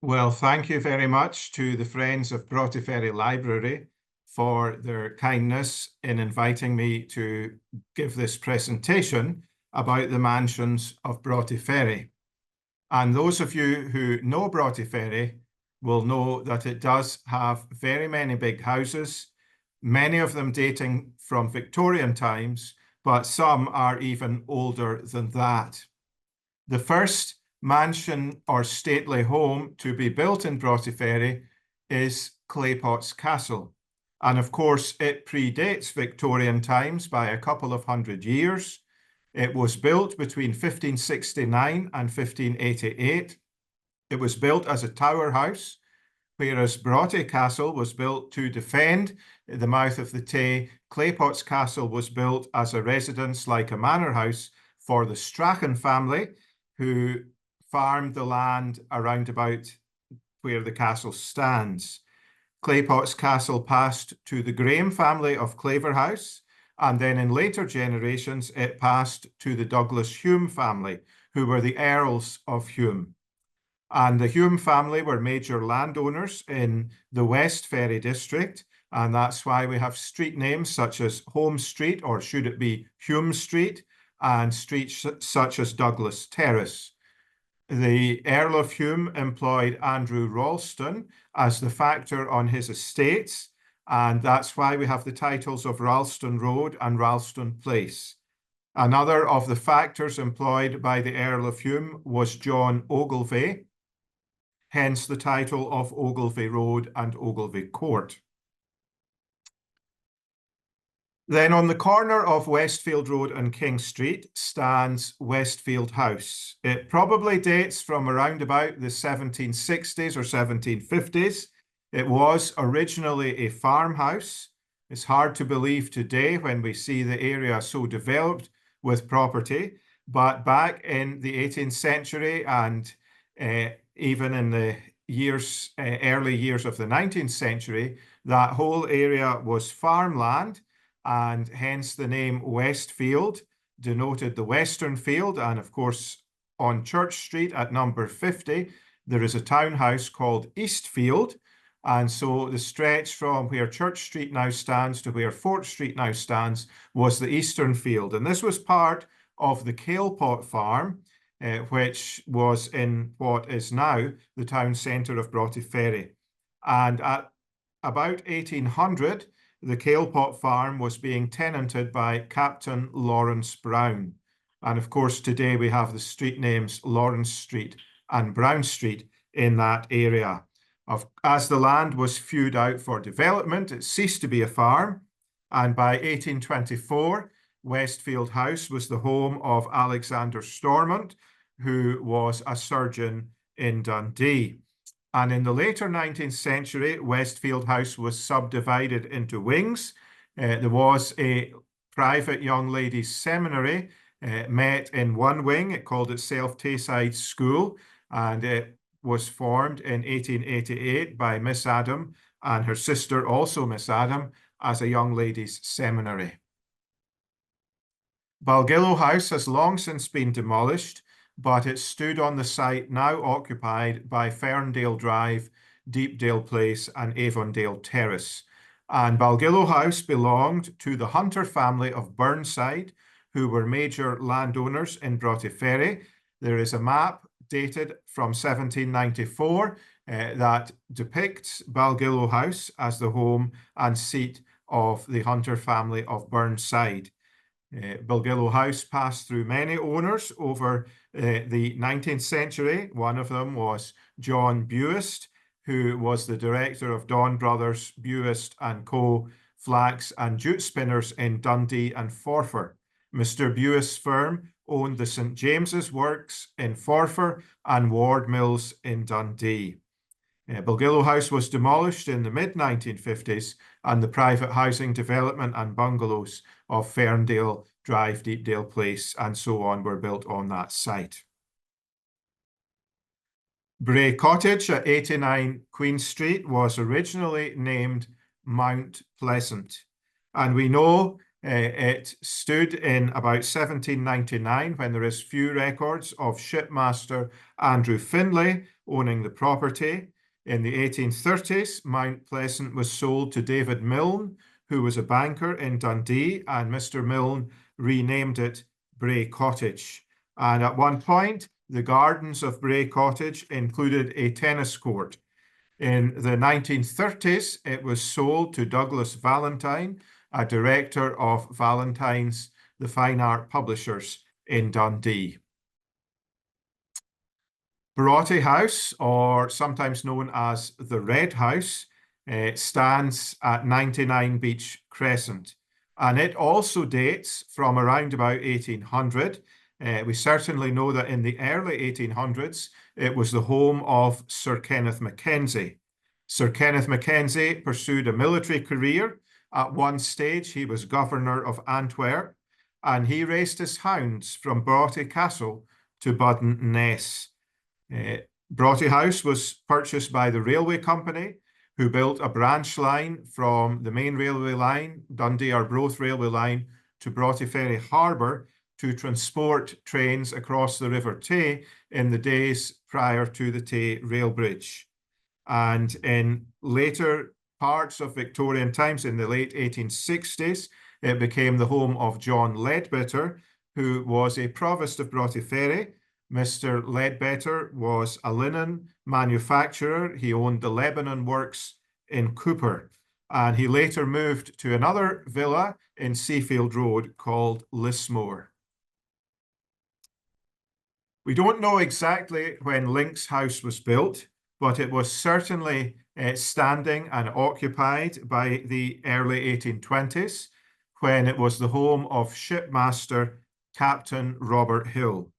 Well, thank you very much to the Friends of Broughty Ferry Library for their kindness in inviting me to give this presentation about the mansions of Broughty Ferry. And those of you who know Broughty Ferry will know that it does have very many big houses, many of them dating from Victorian times, but some are even older than that. The first mansion or stately home to be built in Broughty Ferry is Claypot's Castle. And of course, it predates Victorian times by a couple of hundred years. It was built between 1569 and 1588. It was built as a tower house, whereas Broughty Castle was built to defend the mouth of the Tay. Claypot's Castle was built as a residence, like a manor house, for the Strachan family, who farmed the land around about where the castle stands. Claypot's Castle passed to the Graham family of Claverhouse, and then in later generations it passed to the Douglas Hume family, who were the Earls of Hume. And the Hume family were major landowners in the West Ferry district, and that's why we have street names such as Home Street, or should it be Hume Street, and streets such as Douglas Terrace. The Earl of Hume employed Andrew Ralston as the factor on his estates, and that's why we have the titles of Ralston Road and Ralston Place. Another of the factors employed by the Earl of Hume was John Ogilvie, hence the title of Ogilvie Road and Ogilvie Court. Then on the corner of Westfield Road and King Street stands Westfield House. It probably dates from around about the 1760s or 1750s. It was originally a farmhouse. It's hard to believe today when we see the area so developed with property, but back in the 18th century and even in the early years of the 19th century, that whole area was farmland, and hence the name Westfield denoted the western field. And of course, on Church Street at number 50, there is a townhouse called Eastfield. And so the stretch from where Church Street now stands to where Fort Street now stands was the eastern field. And this was part of the Kailpot farm, which was in what is now the town centre of Broughty Ferry. And at about 1800, the Kailpot farm was being tenanted by Captain Lawrence Brown. And of course, today we have the street names Lawrence Street and Brown Street in that area. As the land was hewed out for development, it ceased to be a farm. And by 1824, Westfield House was the home of Alexander Stormont, who was a surgeon in Dundee. And in the later 19th century, Westfield House was subdivided into wings. There was a private young ladies' seminary met in one wing. It called itself Tayside School, and it was formed in 1888 by Miss Adam and her sister, also Miss Adam, as a young ladies' seminary. Balgillo House has long since been demolished, but it stood on the site now occupied by Ferndale Drive, Deepdale Place, and Avondale Terrace. And Balgillo House belonged to the Hunter family of Burnside, who were major landowners in Broughty Ferry. There is a map dated from 1794 that depicts Balgillo House as the home and seat of the Hunter family of Burnside. Balgillo House passed through many owners over the 19th century. One of them was John Buist, who was the director of Don Brothers, Buist and Co. Flax and Jute Spinners in Dundee and Forfar. Mr. Buist's firm owned the St. James's Works in Forfar and Ward Mills in Dundee. Balgillo House was demolished in the mid-1950s, and the private housing development and bungalows of Ferndale Drive, Deepdale Place, and so on were built on that site. Bray Cottage at 89 Queen Street was originally named Mount Pleasant, and we know It stood in about 1799 when there is few records of shipmaster Andrew Findlay owning the property. In the 1830s, Mount Pleasant was sold to David Milne, who was a banker in Dundee, and Mr. Milne renamed it Bray Cottage. And at one point, the gardens of Bray Cottage included a tennis court. In the 1930s, it was sold to Douglas Valentine, a director of Valentine's, the fine art publishers in Dundee. Broughty House, or sometimes known as the Red House, stands at 99 Beach Crescent, and it also dates from around about 1800. We certainly know that in the early 1800s, it was the home of Sir Kenneth Mackenzie. Sir Kenneth Mackenzie pursued a military career. At one stage, he was governor of Antwerp, and he raced his hounds from Broughty Castle to Budden Ness. Broughty House was purchased by the railway company, who built a branch line from the main railway line, Dundee Arbroath railway line, to Broughty Ferry harbour to transport trains across the River Tay in the days prior to the Tay rail bridge. And in later parts of Victorian times, in the late 1860s, it became the home of John Leadbetter, who was a provost of Broughty Ferry. Mr. Leadbetter was a linen manufacturer. He owned the Lebanon Works in Cooper, and he later moved to another villa in Seafield Road called Lismore. We don't know exactly when Link's House was built, but it was certainly standing and occupied by the early 1820s, when it was the home of shipmaster Captain Robert Hill.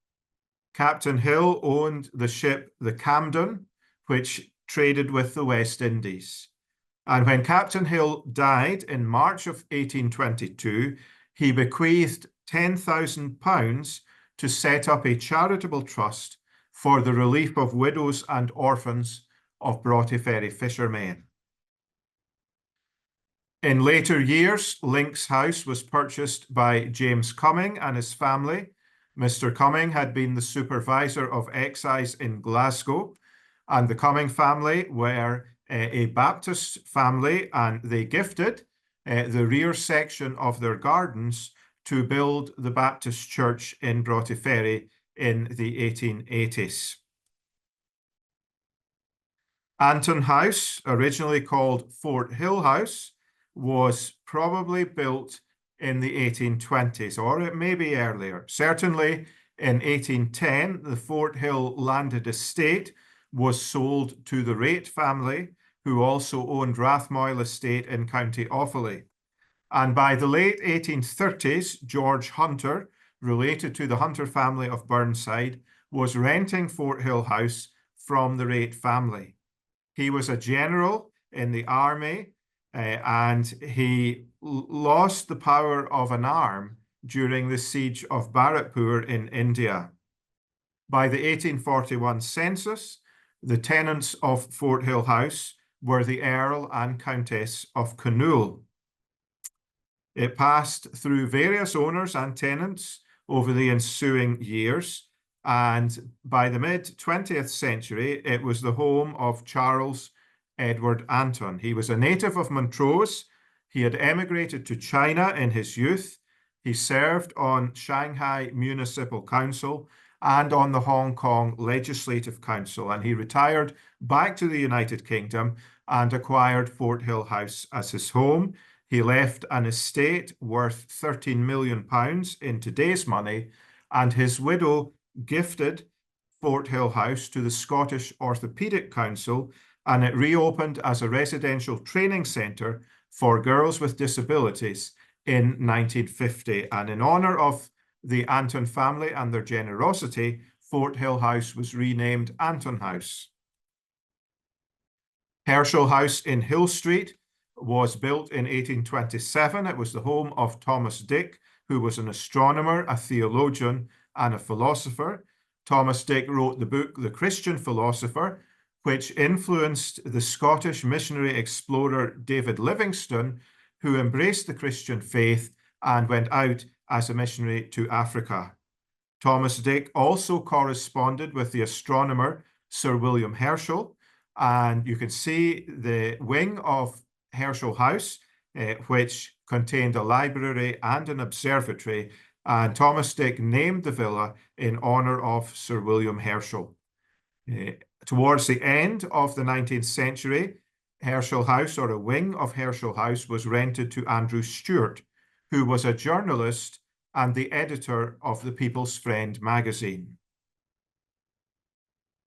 Captain Hill owned the ship the Camden, which traded with the West Indies. And when Captain Hill died in March of 1822, he bequeathed £10,000 to set up a charitable trust for the relief of widows and orphans of Broughty Ferry fishermen. In later years, Link's House was purchased by James Cumming and his family. Mr. Cumming had been the supervisor of excise in Glasgow, and the Cumming family were a Baptist family, and they gifted the rear section of their gardens to build the Baptist church in Broughty Ferry in the 1880s. Anton House, originally called Fort Hill House, was probably built in the 1820s, or it may be earlier. Certainly in 1810, the Fort Hill landed estate was sold to the Rate family, who also owned Rathmoyle Estate in County Offaly. And by the late 1830s, George Hunter, related to the Hunter family of Burnside, was renting Fort Hill House from the Rate family. He was a general in the army, and he lost the power of an arm during the siege of Bharatpur in India. By the 1841 census, the tenants of Fort Hill House were the Earl and Countess of Connaught. It passed through various owners and tenants over the ensuing years, and by the mid-20th century, it was the home of Charles Edward Anton. He was a native of Montrose. He had emigrated to China in his youth. He served on Shanghai Municipal Council and on the Hong Kong Legislative Council, and he retired back to the United Kingdom and acquired Fort Hill House as his home. He left an estate worth £13 million in today's money, and his widow gifted Fort Hill House to the Scottish Orthopaedic Council, and it reopened as a residential training centre for girls with disabilities in 1950. And in honour of the Anton family and their generosity, Fort Hill House was renamed Anton House. Herschel House in Hill Street was built in 1827. It was the home of Thomas Dick, who was an astronomer, a theologian, and a philosopher. Thomas Dick wrote the book The Christian Philosopher, which influenced the Scottish missionary explorer David Livingstone, who embraced the Christian faith and went out as a missionary to Africa. Thomas Dick also corresponded with the astronomer Sir William Herschel, and you can see the wing of Herschel House, which contained a library and an observatory, and Thomas Dick named the villa in honour of Sir William Herschel. Towards the end of the 19th century, Herschel House, or a wing of Herschel House, was rented to Andrew Stewart, who was a journalist and the editor of the People's Friend magazine.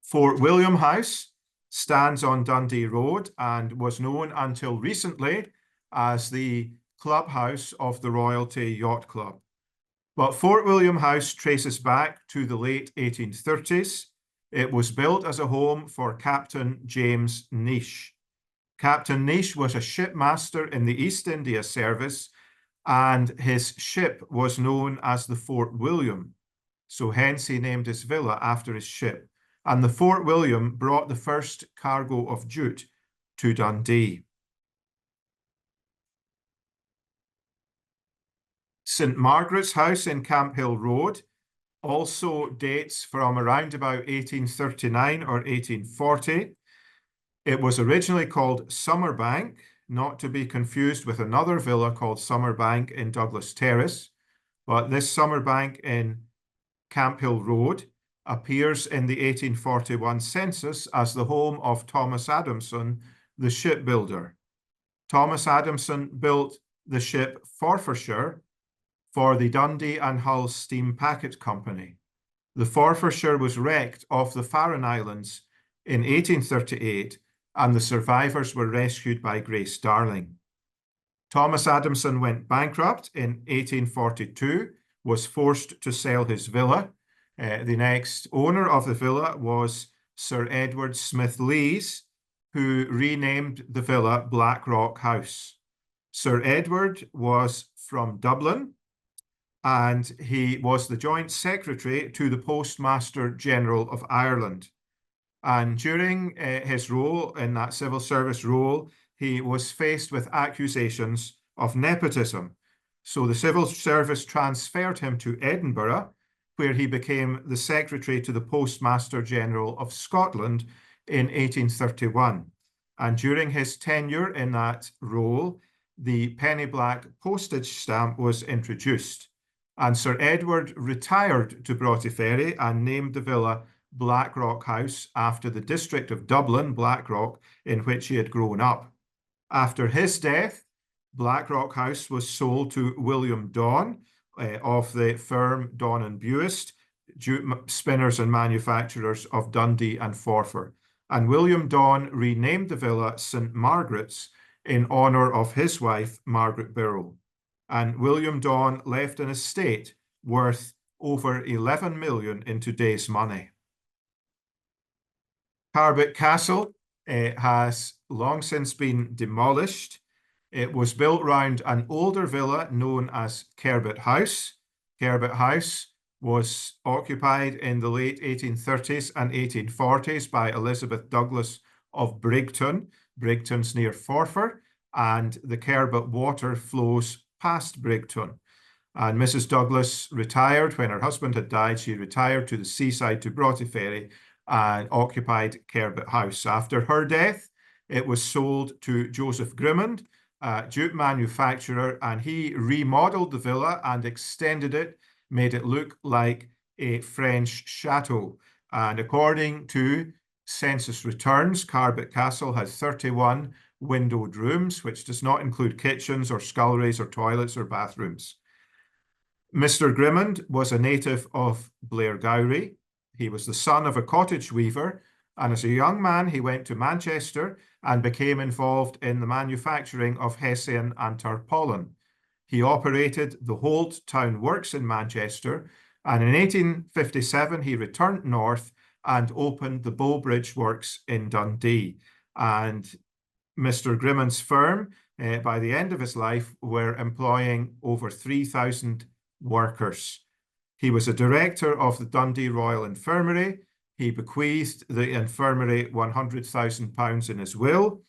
Fort William House stands on Dundee Road and was known until recently as the clubhouse of the Royalty Yacht Club. But Fort William House traces back to the late 1830s. It was built as a home for Captain James Nish. Captain Nish was a shipmaster in the East India Service, and his ship was known as the Fort William. So hence he named his villa after his ship. And the Fort William brought the first cargo of jute to Dundee. St Margaret's House in Camphill Road also dates from around about 1839 or 1840. It was originally called Summerbank, not to be confused with another villa called Summerbank in Douglas Terrace, but this Summerbank in Camphill Road appears in the 1841 census as the home of Thomas Adamson, the shipbuilder. Thomas Adamson built the ship Forfarshire for the Dundee and Hull Steam Packet Company. The Forfarshire was wrecked off the Farne Islands in 1838, and the survivors were rescued by Grace Darling. Thomas Adamson went bankrupt in 1842, was forced to sell his villa. The next owner of the villa was Sir Edward Smith Lees, who renamed the villa Blackrock House. Sir Edward was from Dublin, and he was the Joint Secretary to the Postmaster General of Ireland. And during his role in that civil service role, he was faced with accusations of nepotism. So the civil service transferred him to Edinburgh, where he became the Secretary to the Postmaster General of Scotland in 1831. And during his tenure in that role, the penny black postage stamp was introduced. And Sir Edward retired to Broughty Ferry and named the villa Blackrock House after the district of Dublin, Blackrock, in which he had grown up. After his death, Blackrock House was sold to William Donn of the firm Donn and Buist, jute spinners and manufacturers of Dundee and Forfar. And William Donn renamed the villa St Margaret's in honour of his wife, Margaret Birrell. And William Donn left an estate worth over 11 million in today's money. Carbet Castle has long since been demolished. It was built round an older villa known as Carbet House. Carbet House was occupied in the late 1830s and 1840s by Elizabeth Douglas of Brigton. Brigton's near Forfar, and the Carbet water flows past Brigton. And Mrs. Douglas retired when her husband had died. She retired to the seaside to Broughty Ferry and occupied Carbet House. After her death, it was sold to Joseph Grimmond, a jute manufacturer, and he remodeled the villa and extended it, made it look like a French chateau. And according to census returns, Carbet Castle has 31 windowed rooms, which does not include kitchens or sculleries or toilets or bathrooms. Mr. Grimmond was a native of Blairgowrie. He was the son of a cottage weaver, and as a young man he went to Manchester and became involved in the manufacturing of hessian and tarpaulin. He operated the Holt Town Works in Manchester, and in 1857 he returned north and opened the Bowbridge Works in Dundee. And Mr. Grimmond's firm, by the end of his life, were employing over 3,000 workers. He was a director of the Dundee Royal Infirmary. He bequeathed the infirmary £100,000 in his will.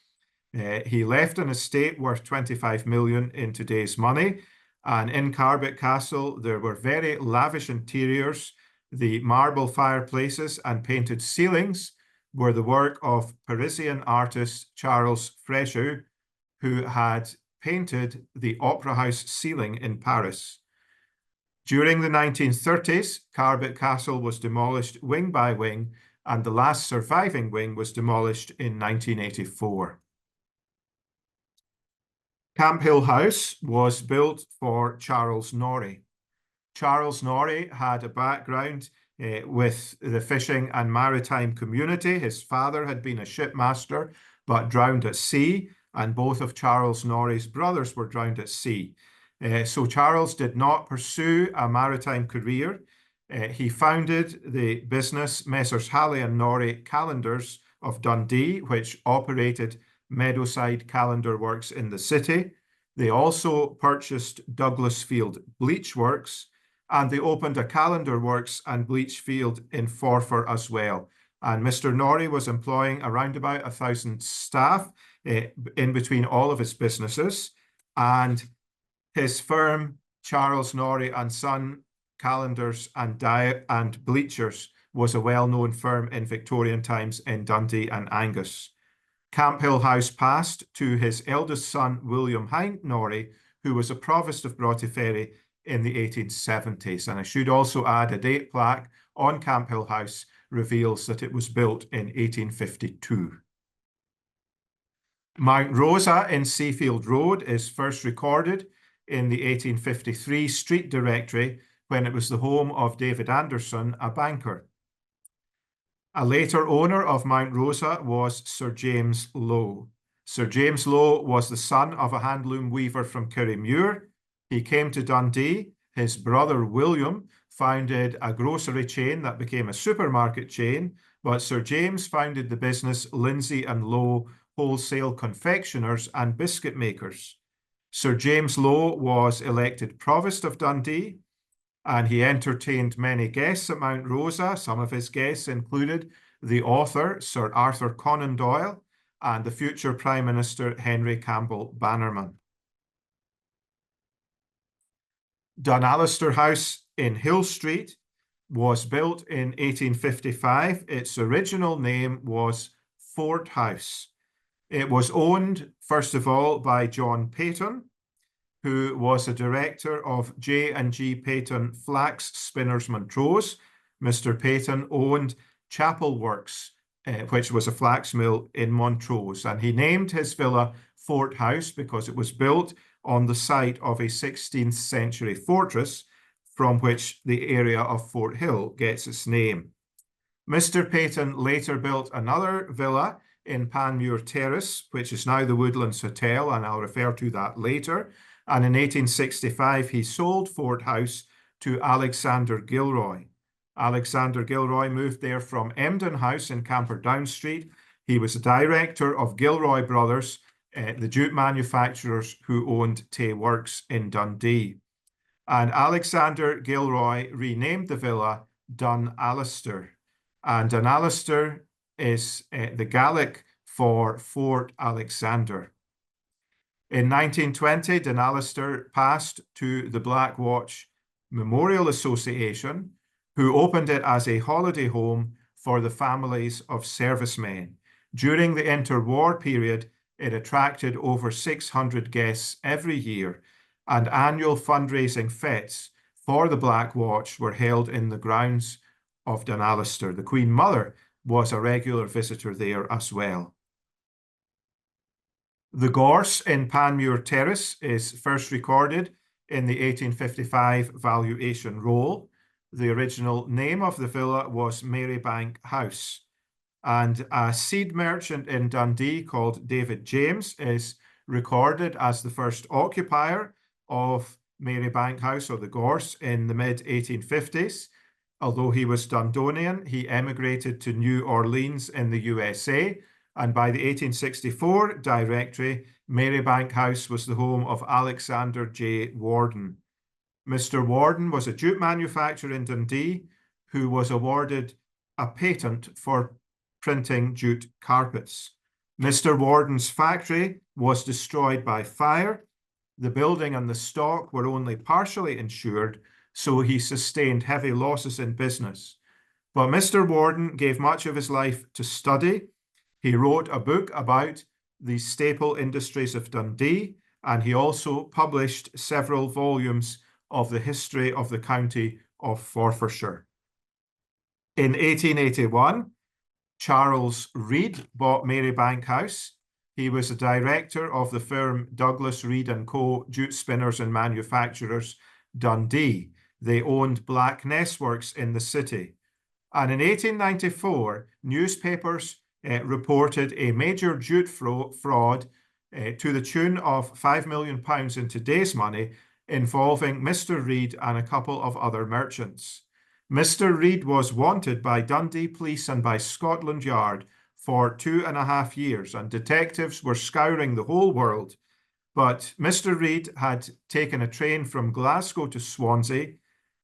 He left an estate worth 25 million in today's money, And in Carbet Castle, there were very lavish interiors. The marble fireplaces and painted ceilings were the work of Parisian artist Charles Fréjus, who had painted the Opera House ceiling in Paris. During the 1930s, Carbet Castle was demolished wing by wing, and the last surviving wing was demolished in 1984. Camphill House was built for Charles Norrie. Charles Norrie had a background with the fishing and maritime community. His father had been a shipmaster, but drowned at sea, and both of Charles Norrie's brothers were drowned at sea. So Charles did not pursue a maritime career. He founded the business Messrs. Halley and Norrie Calendars of Dundee, which operated Meadowside Calendar Works in the city. They also purchased Douglasfield Bleach Works, and they opened a calendar works and bleach field in Forfar as well. And Mr. Norrie was employing around about 1,000 staff in between all of his businesses. And his firm, Charles Norrie and Son Calendars and Bleachers, was a well-known firm in Victorian times in Dundee and Angus. Camphill House passed to his eldest son, William Hind Norrie, who was a provost of Broughty Ferry in the 1870s. And I should also add a date plaque on Camphill House reveals that it was built in 1852. Mount Rosa in Seafield Road is first recorded in the 1853 street directory when it was the home of David Anderson, a banker. A later owner of Mount Rosa was Sir James Lowe. Sir James Lowe was the son of a handloom weaver from Kirriemuir. He came to Dundee. His brother William founded a grocery chain that became a supermarket chain, but Sir James founded the business Lindsay and Lowe Wholesale Confectioners and Biscuit Makers. Sir James Lowe was elected Provost of Dundee, and he entertained many guests at Mount Rosa. Some of his guests included the author, Sir Arthur Conan Doyle, and the future Prime Minister, Henry Campbell Bannerman. Dunalister House in Hill Street was built in 1855. Its original name was Fort House. It was owned, first of all, by John Peyton, who was a director of J&G Peyton Flax Spinners Montrose. Mr. Peyton owned Chapel Works, which was a flax mill in Montrose, and he named his villa Fort House because it was built on the site of a 16th century fortress from which the area of Fort Hill gets its name. Mr. Peyton later built another villa in Panmure Terrace, which is now the Woodlands Hotel, and I'll refer to that later. And in 1865, he sold Fort House to Alexander Gilroy. Alexander Gilroy moved there from Emden House in Camperdown Street. He was a director of Gilroy Brothers, the jute manufacturers who owned Tay Works in Dundee. And Alexander Gilroy renamed the villa Dunalister. And Dunalister is the Gaelic for Fort Alexander. In 1920, Dunalister passed to the Black Watch Memorial Association, who opened it as a holiday home for the families of servicemen. During the interwar period, it attracted over 600 guests every year, and annual fundraising fetes for the Black Watch were held in the grounds of Dunalister. The Queen Mother was a regular visitor there as well. The Gorse in Panmure Terrace is first recorded in the 1855 valuation roll. The original name of the villa was Marybank House. And a seed merchant in Dundee called David James is recorded as the first occupier of Marybank House, or the Gorse, in the mid-1850s. Although he was Dundonian, he emigrated to New Orleans in the USA, and by the 1864 directory, Marybank House was the home of Alexander J. Warden. Mr. Warden was a jute manufacturer in Dundee who was awarded a patent for printing jute carpets. Mr. Warden's factory was destroyed by fire, The building and the stock were only partially insured, so he sustained heavy losses in business. But Mr. Warden gave much of his life to study. He wrote a book about the staple industries of Dundee, and he also published several volumes of the history of the county of Forfarshire. In 1881, Charles Reid bought Marybank House. He was a director of the firm Douglas Reid & Co. Jute Spinners and Manufacturers, Dundee. They owned Blackness Works in the city. And in 1894, newspapers reported a major jute fraud to the tune of £5 million in today's money, involving Mr. Reid and a couple of other merchants. Mr. Reid was wanted by Dundee Police and by Scotland Yard for 2.5 years, and detectives were scouring the whole world. But Mr. Reid had taken a train from Glasgow to Swansea.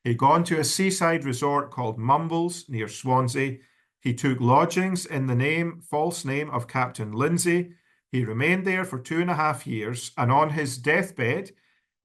He'd gone to a seaside resort called Mumbles near Swansea. He took lodgings in the false name of Captain Lindsay. He remained there for 2.5 years, and on his deathbed,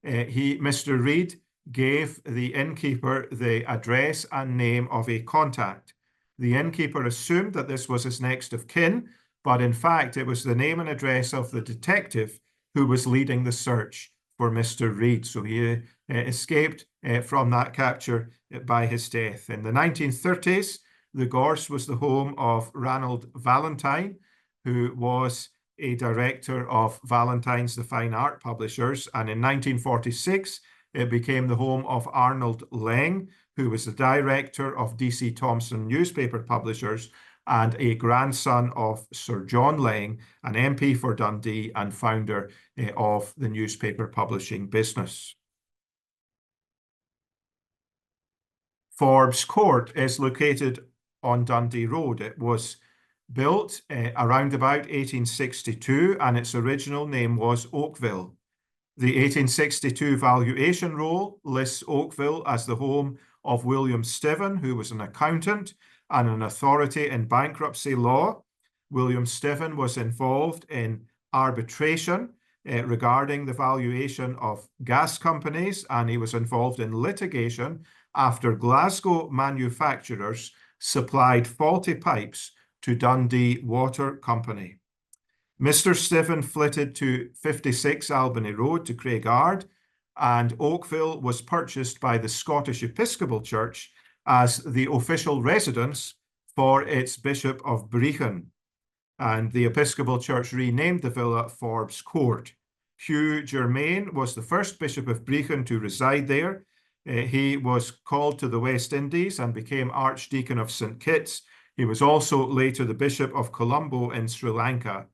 Mr. Reid gave the innkeeper the address and name of a contact. The innkeeper assumed that this was his next of kin, but in fact it was the name and address of the detective who was leading the search for Mr. Reid. So he escaped from that capture by his death. In the 1930s, the Gorse was the home of Ranald Valentine, who was a director of Valentine's, the fine art publishers, and in 1946, it became the home of Arnold Leng, who was the director of D.C. Thomson newspaper publishers and a grandson of Sir John Leng, an MP for Dundee and founder of the newspaper publishing business. Forbes Court is located on Dundee Road. It was built around about 1862, and its original name was Oakville. The 1862 valuation roll lists Oakville as the home of William Stiven, who was an accountant and an authority in bankruptcy law. William Stiven was involved in arbitration regarding the valuation of gas companies, and he was involved in litigation after Glasgow manufacturers supplied faulty pipes to Dundee Water Company. Mr. Stiven flitted to 56 Albany Road to Craigard, and Oakville was purchased by the Scottish Episcopal Church as the official residence for its Bishop of Brechin. And the Episcopal Church renamed the villa Forbes Court. Hugh Germain was the first Bishop of Brechin to reside there. He was called to the West Indies and became Archdeacon of St. Kitts. He was also later the Bishop of Colombo in Sri Lanka.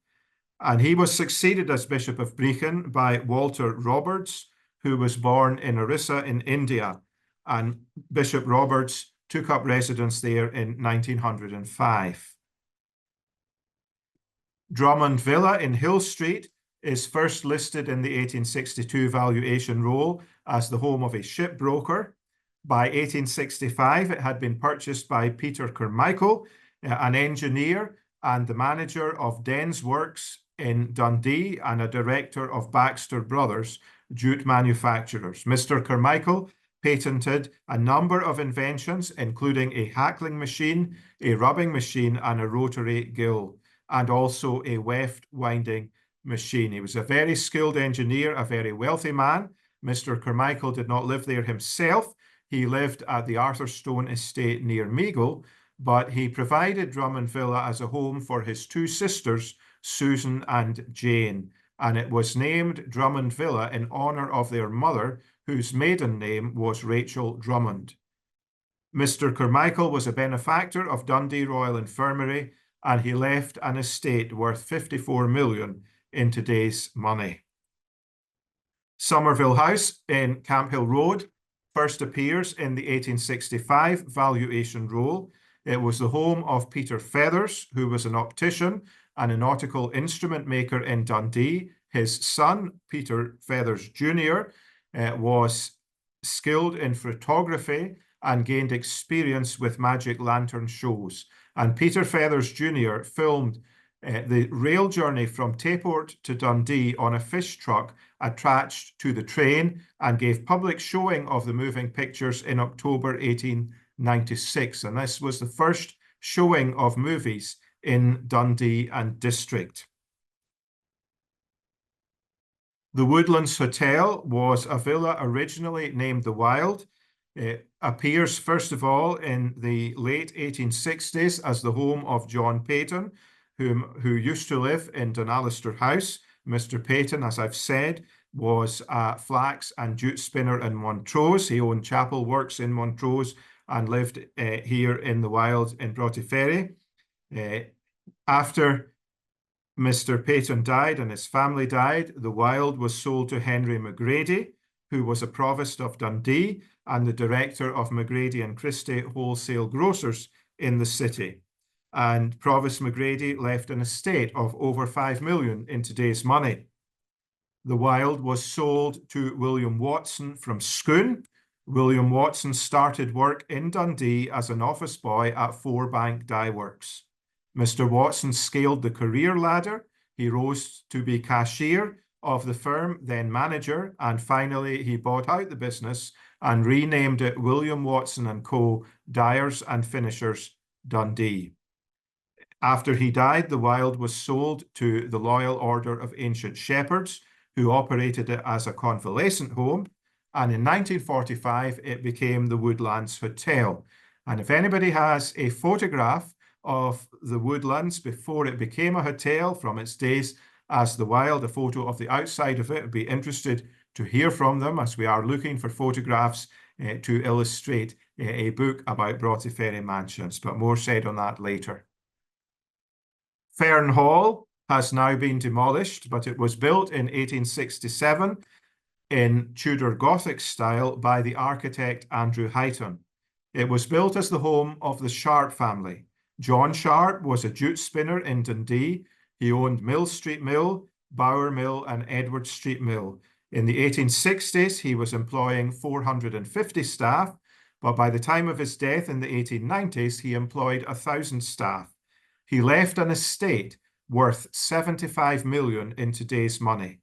And he was succeeded as Bishop of Brechin by Walter Roberts, who was born in Orissa in India. And Bishop Roberts took up residence there in 1905. Drummond Villa in Hill Street is first listed in the 1862 valuation roll as the home of a shipbroker. By 1865, it had been purchased by Peter Carmichael, an engineer and the manager of Den's Works in Dundee and a director of Baxter Brothers, jute manufacturers. Mr. Carmichael patented a number of inventions, including a hackling machine, a rubbing machine, and a rotary gill, and also a weft winding machine. He was a very skilled engineer, a very wealthy man. Mr. Carmichael did not live there himself. He lived at the Arthurstone estate near Meagle, but he provided Drummond Villa as a home for his two sisters, Susan and Jane, and it was named Drummond Villa in honour of their mother, whose maiden name was Rachel Drummond. Mr. Carmichael was a benefactor of Dundee Royal Infirmary, and he left an estate worth 54 million in today's money. Somerville House in Camphill Road first appears in the 1865 valuation roll. It was the home of Peter Feathers, who was an optician and a nautical instrument maker in Dundee. His son, Peter Feathers Jr., was skilled in photography and gained experience with magic lantern shows. And Peter Feathers Jr. filmed The rail journey from Tayport to Dundee on a fish truck attached to the train and gave public showing of the moving pictures in October 1896. And this was the first showing of movies in Dundee and district. The Woodlands Hotel was a villa originally named the Wild. It appears, first of all, in the late 1860s as the home of John Peyton, who used to live in Dunalister House. Mr. Peyton, as I've said, was a flax and jute spinner in Montrose. He owned chapel works in Montrose and lived here in the Wild in Broughty Ferry. After Mr. Peyton died and his family died, the Wild was sold to Henry McGrady, who was a provost of Dundee and the director of McGrady and Christie wholesale grocers in the city. And Provost McGrady left an estate of over 5 million in today's money. The Wild was sold to William Watson from Scone. William Watson started work in Dundee as an office boy at Homebank Dye Works. Mr. Watson scaled the career ladder. He rose to be cashier of the firm, then manager, and finally he bought out the business and renamed it William Watson and Co. Dyers and Finishers, Dundee. After he died, the Wild was sold to the Loyal Order of Ancient Shepherds, who operated it as a convalescent home. And in 1945, it became the Woodlands Hotel. And if anybody has a photograph of the Woodlands before it became a hotel from its days as the Wild, a photo of the outside of it, I'd be interested to hear from them, as we are looking for photographs to illustrate a book about Broughty Ferry mansions, but more said on that later. Fernhall has now been demolished, but it was built in 1867 in Tudor Gothic style by the architect Andrew Highton. It was built as the home of the Sharp family. John Sharp was a jute spinner in Dundee. He owned Mill Street Mill, Bower Mill, and Edward Street Mill. In the 1860s, he was employing 450 staff, but by the time of his death in the 1890s, he employed 1,000 staff. He left an estate worth 75 million in today's money.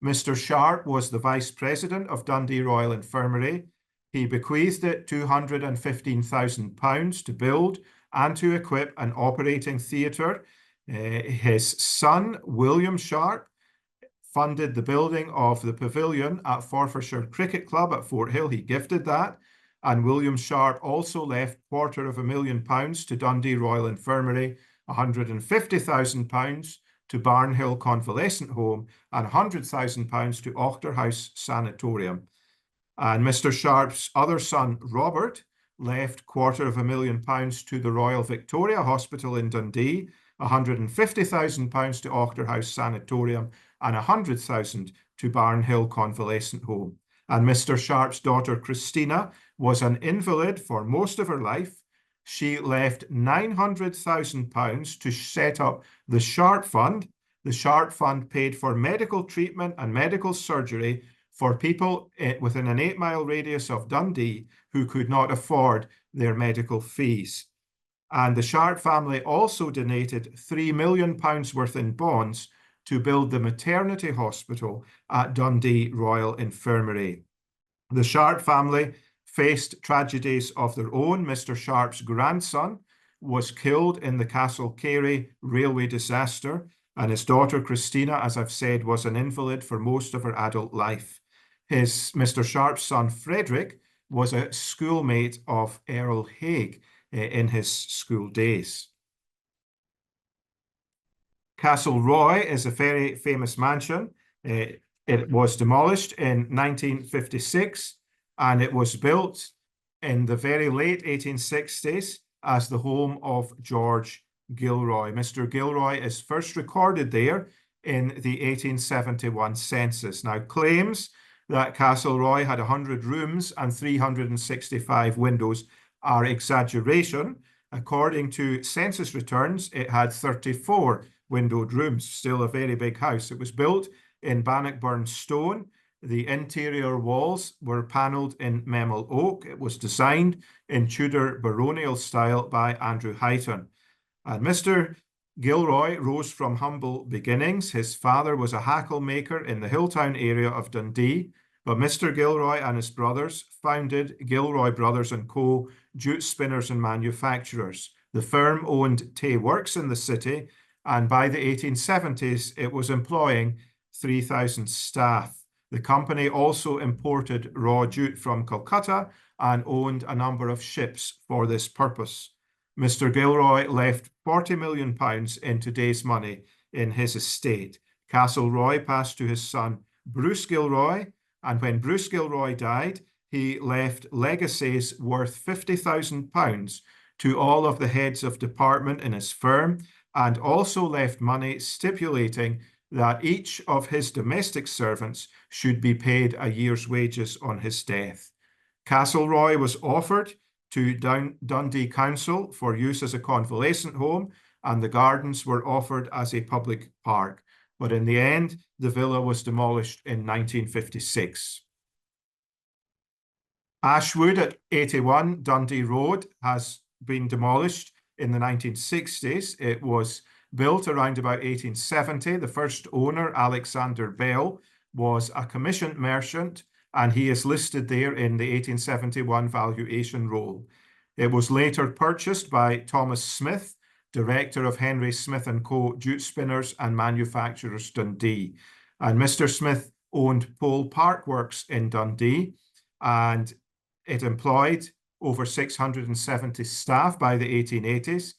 Mr. Sharp was the vice president of Dundee Royal Infirmary. He bequeathed it £215,000 to build and to equip an operating theatre. His son, William Sharp, funded the building of the pavilion at Forfarshire Cricket Club at Forthill. He gifted that. And William Sharp also left £250,000 to Dundee Royal Infirmary, £150,000 to Barnhill Convalescent Home, and £100,000 to Auchterhouse Sanatorium. And Mr. Sharp's other son, Robert, left £250,000 to the Royal Victoria Hospital in Dundee, £150,000 to Auchterhouse Sanatorium, and £100,000 to Barnhill Convalescent Home. And Mr. Sharp's daughter, Christina, was an invalid for most of her life. She left £900,000 to set up the Sharp Fund. The Sharp Fund paid for medical treatment and medical surgery for people within an 8-mile radius of Dundee who could not afford their medical fees. And the Sharp family also donated £3 million worth in bonds to build the maternity hospital at Dundee Royal Infirmary. The Sharp family faced tragedies of their own. Mr. Sharp's grandson was killed in the Castleroy railway disaster, and his daughter Christina, as I've said, was an invalid for most of her adult life. Mr. Sharp's son Frederick was a schoolmate of Earl Haig in his school days. Castleroy is a very famous mansion. It was demolished in 1956, and it was built in the very late 1860s as the home of George Gilroy. Mr. Gilroy is first recorded there in the 1871 census. Now, claims that Castleroy had 100 rooms and 365 windows are exaggeration. According to census returns, it had 34 windowed rooms, still a very big house. It was built in Bannockburn stone. The interior walls were panelled in Memel oak. It was designed in Tudor baronial style by Andrew Highton. And Mr. Gilroy rose from humble beginnings. His father was a hackle maker in the Hilltown area of Dundee, but Mr. Gilroy and his brothers founded Gilroy Brothers & Co. Jute Spinners and Manufacturers. The firm owned Tay Works in the city, and by the 1870s, it was employing 3,000 staff. The company also imported raw jute from Calcutta and owned a number of ships for this purpose. Mr. Gilroy left £40 million in today's money in his estate. Castleroy passed to his son Bruce Gilroy, and when Bruce Gilroy died, he left legacies worth £50,000 to all of the heads of department in his firm, and also left money stipulating that each of his domestic servants should be paid a year's wages on his death. Castleroy was offered to Dundee Council for use as a convalescent home, and the gardens were offered as a public park. But in the end, the villa was demolished in 1956. Ashwood at 81 Dundee Road has been demolished in the 1960s. It was built around about 1870. The first owner, Alexander Bell, was a commissioned merchant, and he is listed there in the 1871 valuation roll. It was later purchased by Thomas Smith, director of Henry Smith & Co. Jute Spinners and Manufacturers, Dundee. And Mr. Smith owned Pole Park Works in Dundee, and it employed over 670 staff by the 1880s.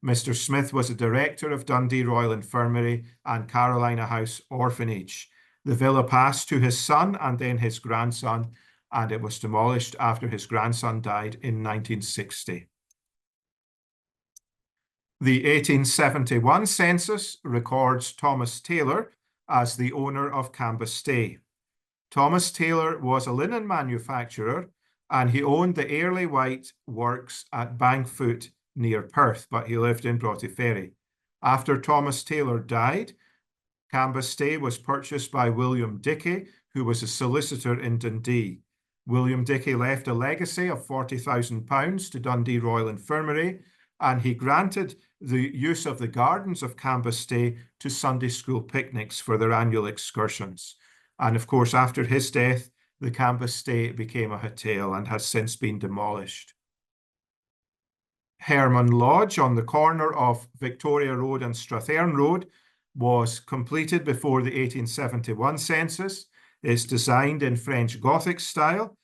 Mr. Smith was a director of Dundee Royal Infirmary and Carolina House Orphanage. The villa passed to his son and then his grandson, and it was demolished after his grandson died in 1960. The 1871 census records Thomas Taylor as the owner of Cambustay. Thomas Taylor was a linen manufacturer, and he owned the Airlie White Works at Bankfoot near Perth, but he lived in Broughty Ferry. After Thomas Taylor died, Cambustay was purchased by William Dickey, who was a solicitor in Dundee. William Dickey left a legacy of £40,000 to Dundee Royal Infirmary, and he granted the use of the gardens of Cambustay to Sunday school picnics for their annual excursions. And of course, after his death, the Cambustay became a hotel and has since been demolished. Hermon Lodge on the corner of Victoria Road and Strathearn Road was completed before the 1871 census. It's designed in French Gothic style.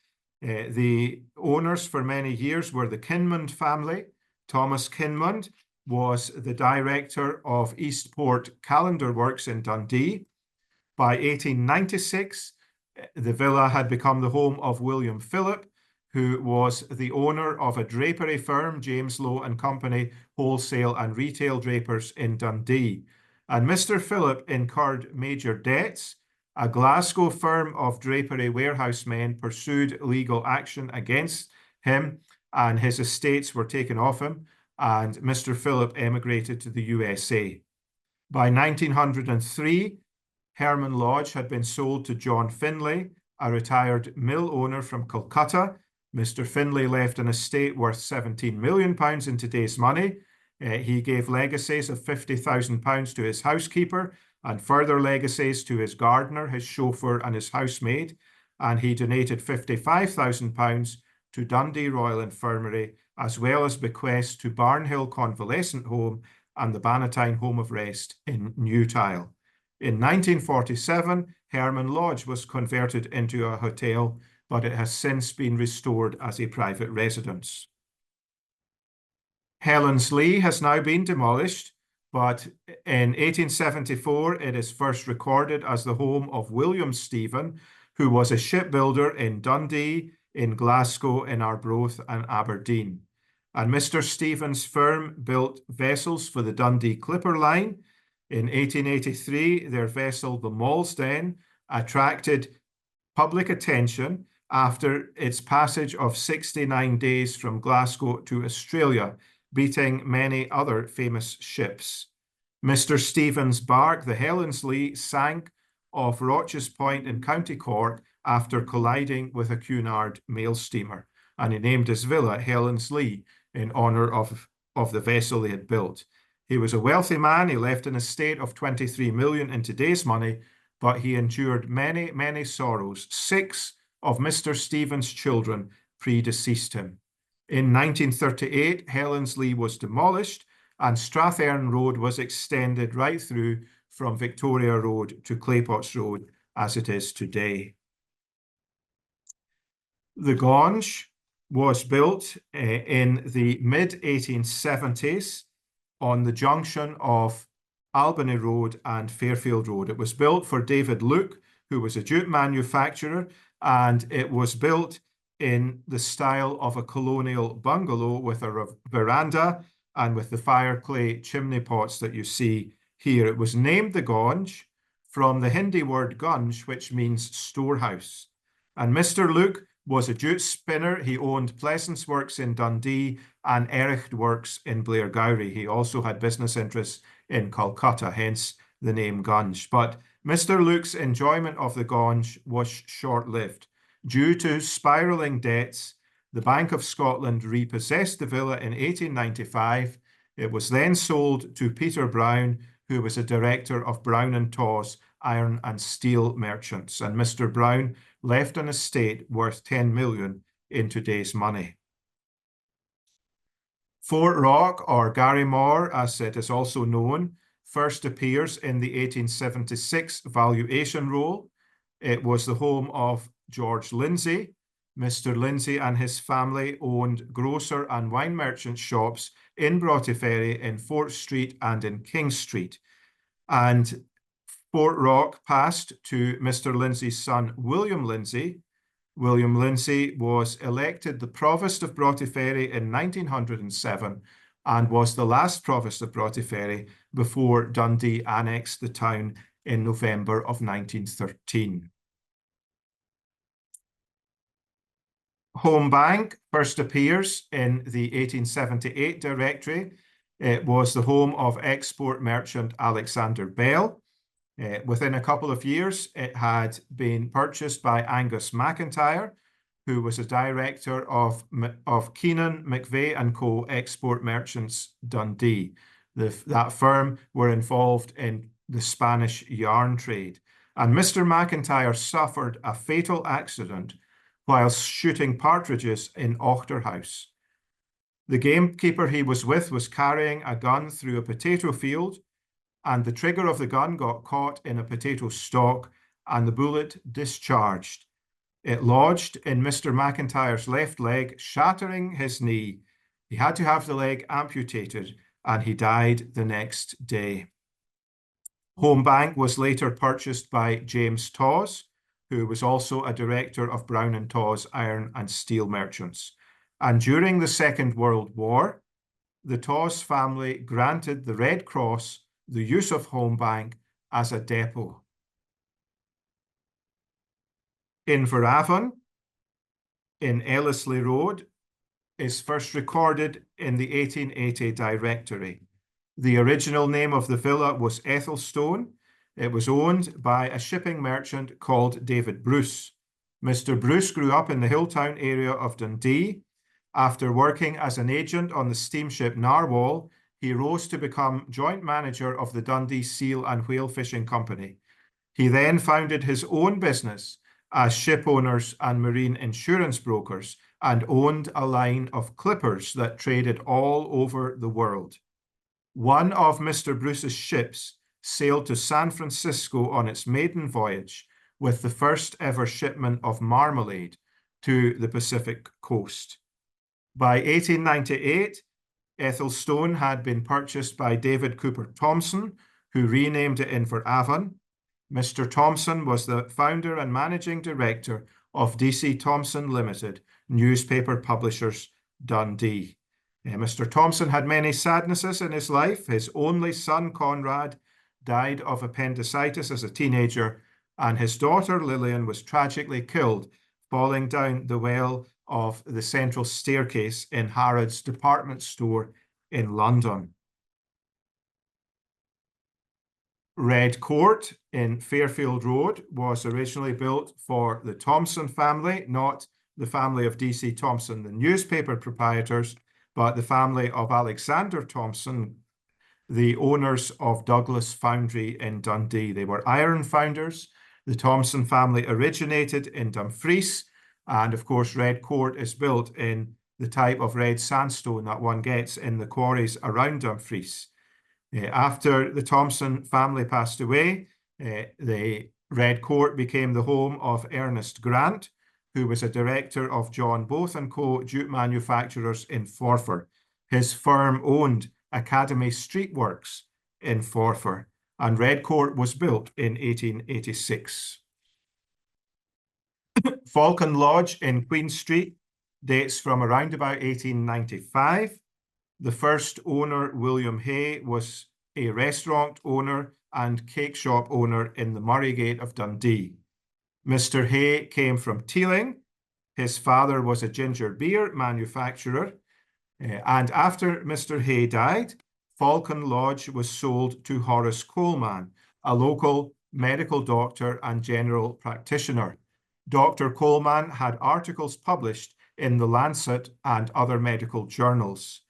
The owners for many years were the Kinmond family. Thomas Kinmond was the director of Eastport Calendar Works in Dundee. By 1896, the villa had become the home of William Phillip, who was the owner of a drapery firm, James Lowe and Company, wholesale and retail drapers in Dundee. And Mr. Phillip incurred major debts. A Glasgow firm of drapery warehouse men pursued legal action against him, and his estates were taken off him, and Mr. Phillip emigrated to the USA. By 1903, Hermon Lodge had been sold to John Finlay, a retired mill owner from Calcutta. Mr. Finlay left an estate worth £17 million in today's money. He gave legacies of £50,000 to his housekeeper and further legacies to his gardener, his chauffeur, and his housemaid. And he donated £55,000 to Dundee Royal Infirmary, as well as bequests to Barnhill Convalescent Home and the Bannatyne Home of Rest in Newtile. In 1947, Hermon Lodge was converted into a hotel, but it has since been restored as a private residence. Helenslea has now been demolished, but in 1874 it is first recorded as the home of William Stephen, who was a shipbuilder in Dundee, in Glasgow, in Arbroath and Aberdeen. And Mr. Stephen's firm built vessels for the Dundee Clipper Line. In 1883, their vessel, the Mallsden, attracted public attention after its passage of 69 days from Glasgow to Australia, beating many other famous ships. Mr. Stephen's bark, the Helenslea, sank off Roches Point in County Cork after colliding with a Cunard mail steamer, and he named his villa Helenslea in honour of the vessel he had built. He was a wealthy man. He left an estate of 23 million in today's money, but he endured many, many sorrows. 6 of Mr. Stephen's children predeceased him. In 1938, Helenslea was demolished and Strathearn Road was extended right through from Victoria Road to Claypots Road as it is today. The Gange was built in the mid-1870s on the junction of Albany Road and Fairfield Road. It was built for David Luke, who was a jute manufacturer, and it was built in the style of a colonial bungalow with a veranda and with the fire clay chimney pots that you see here. It was named the Gange from the Hindi word gunge, which means storehouse. And Mr. Luke was a jute spinner. He owned Pleasance Works in Dundee and Ericht Works in Blairgowrie. He also had business interests in Calcutta, hence the name Gange. But Mr. Luke's enjoyment of the Gange was short-lived. Due to spiralling debts, the Bank of Scotland repossessed the villa in 1895. It was then sold to Peter Brown, who was a director of Brown and Taw's iron and steel merchants. And Mr. Brown left an estate worth 10 million in today's money. Fortrock, or Garrymore, as it is also known, first appears in the 1876 valuation roll. It was the home of George Lindsay. Mr. Lindsay and his family owned grocer and wine merchant shops in Broughty Ferry, in Fort Street and in King Street. And Fortrock passed to Mr. Lindsay's son, William Lindsay. William Lindsay was elected the Provost of Broughty Ferry in 1907 and was the last Provost of Broughty Ferry before Dundee annexed the town in November of 1913. Homebank first appears in the 1878 directory. It was the home of export merchant Alexander Bell. Within a couple of years, it had been purchased by Angus McIntyre, who was a director of Keenan, McVeigh and Co. Export Merchants Dundee. That firm were involved in the Spanish yarn trade. And Mr. McIntyre suffered a fatal accident whilst shooting partridges in Ochterhouse. The gamekeeper he was with was carrying a gun through a potato field, and the trigger of the gun got caught in a potato stalk and the bullet discharged. It lodged in Mr. McIntyre's left leg, shattering his knee. He had to have the leg amputated and he died the next day. Homebank was later purchased by James Tawes, who was also a director of Brown and Taw's iron and steel merchants. And during the Second World War, the Tawes family granted the Red Cross the use of Homebank as a depot. Inveravon in Helenslea Road is first recorded in the 1880 directory. The original name of the villa was Ethelstone. It was owned by a shipping merchant called David Bruce. Mr. Bruce grew up in the Hilltown area of Dundee. After working as an agent on the steamship Narwhal, he rose to become joint manager of the Dundee Seal and Whale Fishing Company. He then founded his own business as ship owners and marine insurance brokers and owned a line of clippers that traded all over the world. One of Mr. Bruce's ships sailed to San Francisco on its maiden voyage with the first ever shipment of marmalade to the Pacific coast. By 1898, Ethelstone had been purchased by David Cooper Thompson, who renamed it Inveravon. Mr. Thompson was the founder and managing director of D.C. Thompson Limited, newspaper publishers, Dundee. Mr. Thompson had many sadnesses in his life. His only son, Conrad, died of appendicitis as a teenager, and his daughter, Lillian, was tragically killed, falling down the well of the central staircase in Harrods department store in London. Red Court in Fairfield Road was originally built for the Thompson family, not the family of D.C. Thompson, the newspaper proprietors, but the family of Alexander Thompson, the owners of Douglas Foundry in Dundee. They were iron founders. The Thompson family originated in Dumfries, and of course Red Court is built in the type of red sandstone that one gets in the quarries around Dumfries. After the Thompson family passed away, the Red Court became the home of Ernest Grant, who was a director of John Both & Co. jute manufacturers in Forfar. His firm owned Academy Street Works in Forfar, and Red Court was built in 1886. Falcon Lodge in Queen Street dates from around about 1895. The first owner, William Hay, was a restaurant owner and cake shop owner in the Murraygate of Dundee. Mr. Hay came from Teeling. His father was a ginger beer manufacturer. And after Mr. Hay died, Falcon Lodge was sold to Horace Coleman, a local medical doctor and general practitioner. Dr. Coleman had articles published in the Lancet and other medical journals.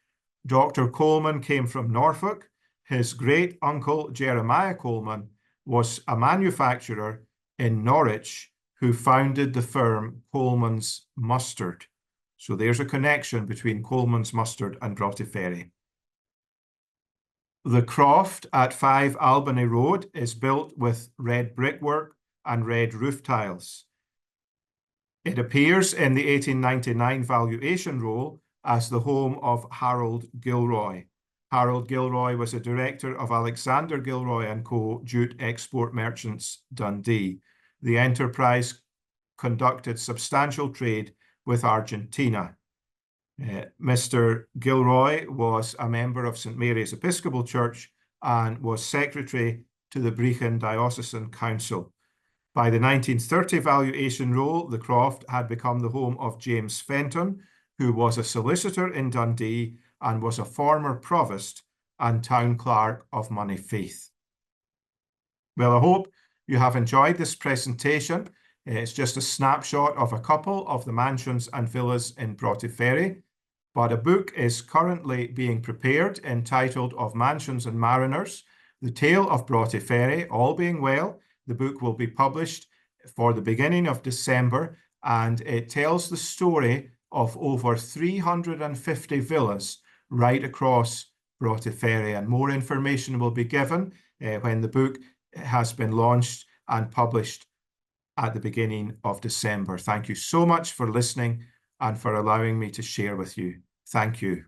Dr. Coleman came from Norfolk. His great-uncle, Jeremiah Coleman, was a manufacturer in Norwich who founded the firm Coleman's Mustard. So there's a connection between Coleman's Mustard and Broughty Ferry. The Croft at 5 Albany Road is built with red brickwork and red roof tiles. It appears in the 1899 valuation roll as the home of Harold Gilroy. Harold Gilroy was a director of Alexander Gilroy & Co. Jute Export Merchants, Dundee. The enterprise conducted substantial trade with Argentina. Mr. Gilroy was a member of St. Mary's Episcopal Church and was secretary to the Brechin Diocesan Council. By the 1930 valuation roll, the Croft had become the home of James Fenton, who was a solicitor in Dundee and was a former provost and town clerk of Moneyfaith. Well, I hope you have enjoyed this presentation. It's just a snapshot of a couple of the mansions and villas in Broughty Ferry, but a book is currently being prepared entitled Of Mansions and Mariners, The Tale of Broughty Ferry. All being well, the book will be published for the beginning of December, and it tells the story of over 350 villas right across Broughty Ferry, and more information will be given when the book has been launched and published at the beginning of December. Thank you so much for listening and for allowing me to share with you. Thank you.